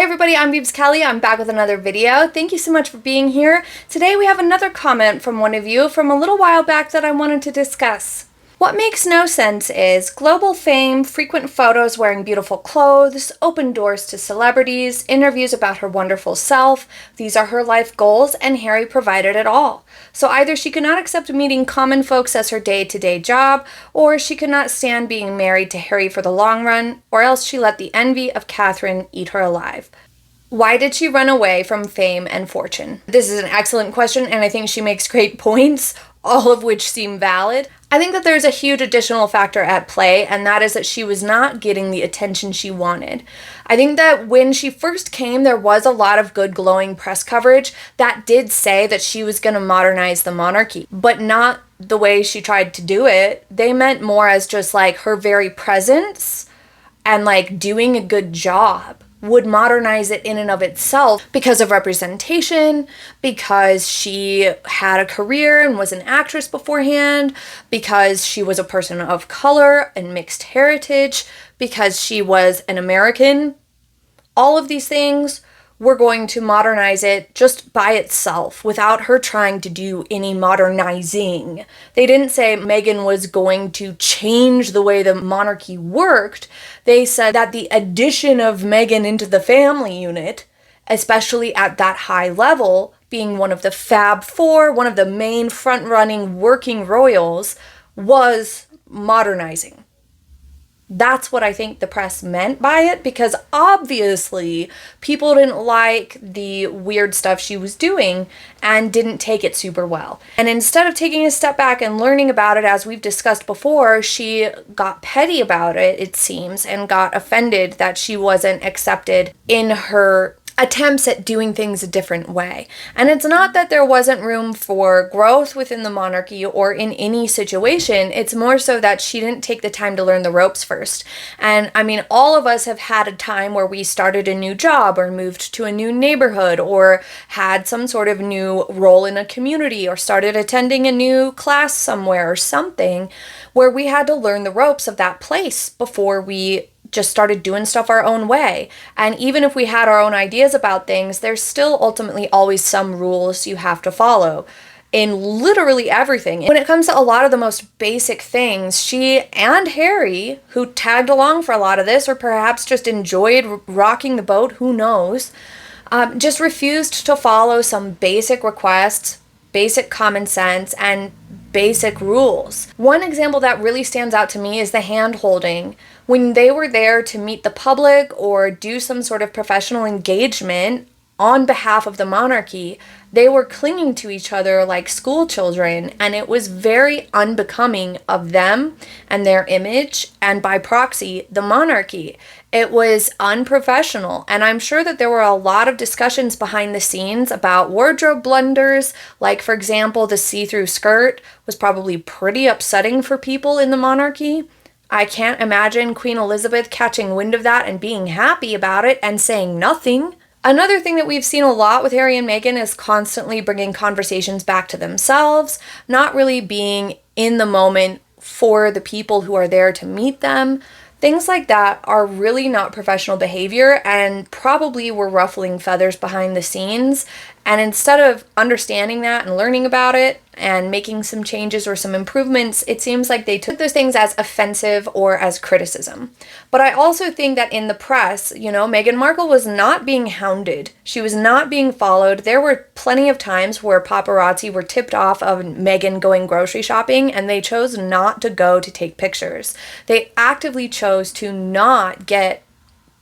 everybody, I'm Beebs Kelley. I'm back with another video. Thank you so much for being here. Today we have another comment from one of you from a little while back that I wanted to discuss. What makes no sense is global fame, frequent photos wearing beautiful clothes, open doors to celebrities, interviews about her wonderful self. These are her life goals, and Harry provided it all. So either she could not accept meeting common folks as her day-to-day job, or she could not stand being married to Harry for the long run, or else she let the envy of Catherine eat her alive. Why did she run away from fame and fortune? This is an excellent question, and I think she makes great points, all of which seem valid. I think that there's a huge additional factor at play, and that is that she was not getting the attention she wanted. I think that when she first came, there was a lot of good glowing press coverage that did say that she was going to modernize the monarchy, but not the way she tried to do it. They meant more as just like her very presence and like doing a good job would modernize it in and of itself because of representation, because she had a career and was an actress beforehand, because she was a person of color and mixed heritage, because she was an American. All of these things were going to modernize it just by itself without her trying to do any modernizing. They didn't say Meghan was going to change the way the monarchy worked. They said that the addition of Meghan into the family unit, especially at that high level, being one of the Fab Four, one of the main front-running working royals, was modernizing. That's what I think the press meant by it, because obviously people didn't like the weird stuff she was doing and didn't take it super well. And instead of taking a step back and learning about it, as we've discussed before, she got petty about it, it seems, and got offended that she wasn't accepted in her attempts at doing things a different way. And it's not that there wasn't room for growth within the monarchy or in any situation. It's more so that she didn't take the time to learn the ropes first. And I mean, all of us have had a time where we started a new job or moved to a new neighborhood or had some sort of new role in a community or started attending a new class somewhere or something where we had to learn the ropes of that place before we just started doing stuff our own way. And even if we had our own ideas about things, there's still ultimately always some rules you have to follow in literally everything. When it comes to a lot of the most basic things, she and Harry, who tagged along for a lot of this, or perhaps just enjoyed rocking the boat, who knows, just refused to follow some basic requests, basic common sense, and basic rules. One example that really stands out to me is the hand-holding. When they were there to meet the public or do some sort of professional engagement on behalf of the monarchy, they were clinging to each other like school children, and it was very unbecoming of them and their image, and by proxy, the monarchy. It was unprofessional, and I'm sure that there were a lot of discussions behind the scenes about wardrobe blunders, like, for example, the see-through skirt was probably pretty upsetting for people in the monarchy. I can't imagine Queen Elizabeth catching wind of that and being happy about it and saying nothing. Another thing that we've seen a lot with Harry and Meghan is constantly bringing conversations back to themselves, not really being in the moment for the people who are there to meet them. Things like that are really not professional behavior and probably were ruffling feathers behind the scenes. And instead of understanding that and learning about it and making some changes or some improvements, it seems like they took those things as offensive or as criticism. But I also think that in the press, Meghan Markle was not being hounded. She was not being followed. There were plenty of times where paparazzi were tipped off of Meghan going grocery shopping, and they chose not to go to take pictures. They actively chose to not get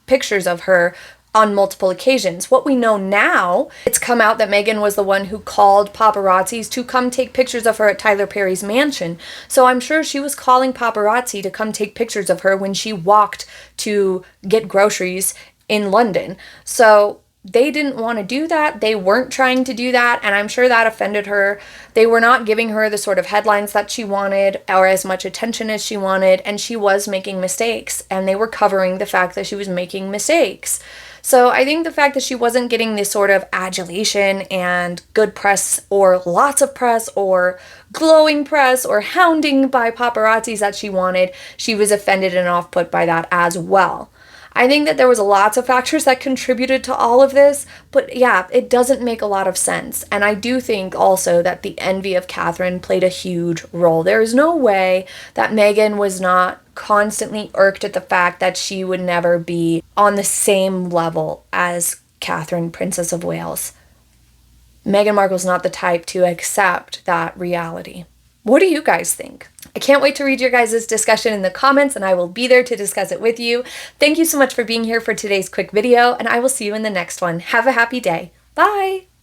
pictures of her on multiple occasions. What we know now, it's come out that Meghan was the one who called paparazzis to come take pictures of her at Tyler Perry's mansion. So I'm sure she was calling paparazzi to come take pictures of her when she walked to get groceries in London. So they didn't want to do that. They weren't trying to do that, and I'm sure that offended her. They were not giving her the sort of headlines that she wanted or as much attention as she wanted, and she was making mistakes, and they were covering the fact that she was making mistakes. So I think the fact that she wasn't getting this sort of adulation and good press or lots of press or glowing press or hounding by paparazzis that she wanted, she was offended and off-put by that as well. I think that there was lots of factors that contributed to all of this, but yeah, it doesn't make a lot of sense. And I do think also that the envy of Catherine played a huge role. There is no way that Meghan was not constantly irked at the fact that she would never be on the same level as Catherine, Princess of Wales. Meghan Markle's not the type to accept that reality. What do you guys think? I can't wait to read your guys' discussion in the comments, and I will be there to discuss it with you. Thank you so much for being here for today's quick video, and I will see you in the next one. Have a happy day. Bye!